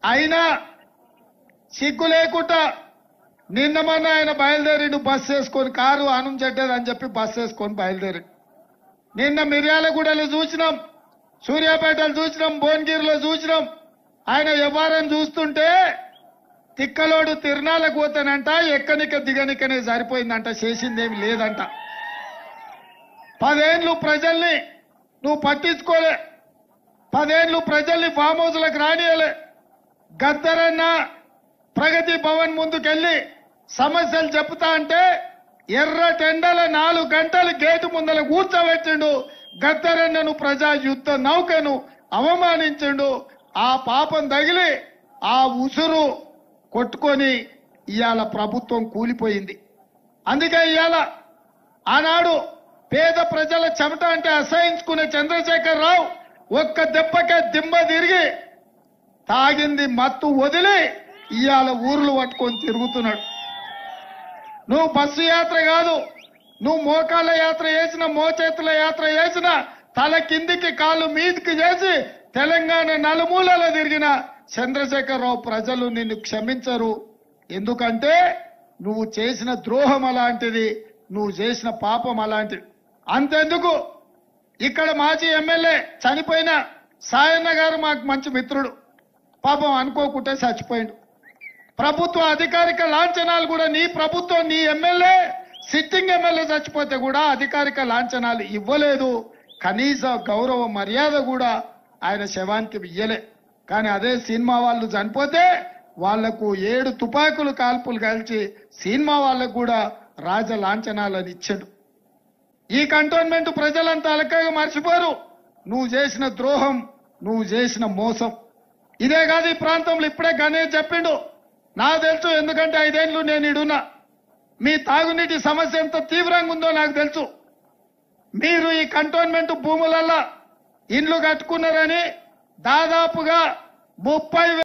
అయినా సిగ్గు లేకుండా నిన్న మొన్న ఆయన బయలుదేరిండు బస్సు వేసుకొని కారు ఆనం చెడ్డదని చెప్పి బస్సు వేసుకొని బయలుదేరి నిన్న మిర్యాలగూడలో చూసినాం, సూర్యాపేటలో చూసినాం, భువనగిరిలో చూసినాం. ఆయన వ్యవహారం చూస్తుంటే తిక్కలోడు తిరునాళ్ళకు పోతానంట, ఎక్కనిక దిగనికనే సరిపోయిందంట, చేసిందేమి లేదంట. 10 ఏళ్ళు ప్రజల్ని నువ్వు పట్టించుకోలే, 10 ఏళ్ళు ప్రజల్ని ఫామ్ హౌస్లకు రానియలే. గద్దరన్న ప్రగతి భవన్ ముందుకెళ్లి సమస్యలు చెప్తా అంటే ఎర్ర టెండల 4 గంటలు గేటు ముందల కూర్చోబెట్టిండు. గద్దరన్నను ప్రజా యుద్ధ నౌకను అవమానించిండు. ఆ పాపం తగిలి ఆ ఉసురు కొట్టుకొని ఇవాళ ప్రభుత్వం కూలిపోయింది. అందుకే ఇవాళ ఆనాడు పేద ప్రజల చెమట అంటే అసహించుకునే చంద్రశేఖర్ రావు ఒక్క దెబ్బకే దిమ్మ తిరిగి తాగింది మత్తు వదిలి ఇవాళ ఊర్లు పట్టుకొని తిరుగుతున్నాడు. నువ్వు బస్సు యాత్ర కాదు, నువ్వు మోకాళ్ళ యాత్ర చేసిన, మోచేతుల యాత్ర చేసిన, తల కిందికి కాళ్ళు మీదికి చేసి తెలంగాణ నలుమూలలో తిరిగిన చంద్రశేఖర్ రావు ప్రజలు నిన్ను క్షమించరు. ఎందుకంటే నువ్వు చేసిన ద్రోహం అలాంటిది, నువ్వు చేసిన పాపం అలాంటిది. అంతెందుకు, ఇక్కడ మాజీ ఎమ్మెల్యే చనిపోయిన సాయన్న గారు మాకు మంచి మిత్రుడు, పాపం అనుకోకుంటే చచ్చిపోయిండు. ప్రభుత్వ అధికారిక లాంఛనాలు కూడా నీ ప్రభుత్వం, నీ ఎమ్మెల్యే, సిట్టింగ్ ఎమ్మెల్యే చచ్చిపోతే కూడా అధికారిక లాంఛనాలు ఇవ్వలేదు. కనీస గౌరవ మర్యాద కూడా ఆయన శవానికి ఇయ్యలే. కానీ అదే సినిమా వాళ్ళు చనిపోతే వాళ్లకు 7 తుపాకులు కాల్పులు కాల్చి సినిమా వాళ్ళకు కూడా రాజ లాంఛనాలను ఇచ్చాడు. ఈ కంటోన్మెంట్ ప్రజలంతా అలకగా మర్చిపోరు నువ్వు చేసిన ద్రోహం, నువ్వు చేసిన మోసం. ఇదే కాదు, ఈ ప్రాంతంలో ఇప్పుడే గణేష్ చెప్పిండు, నాకు తెలుసు, ఎందుకంటే 5 ఏళ్లు నేను ఇడున్నా. మీ తాగునీటి సమస్య ఎంత తీవ్రంగా ఉందో నాకు తెలుసు. మీరు ఈ కంటోన్మెంట్ భూములల్లో ఇండ్లు కట్టుకున్నారని దాదాపుగా 30,000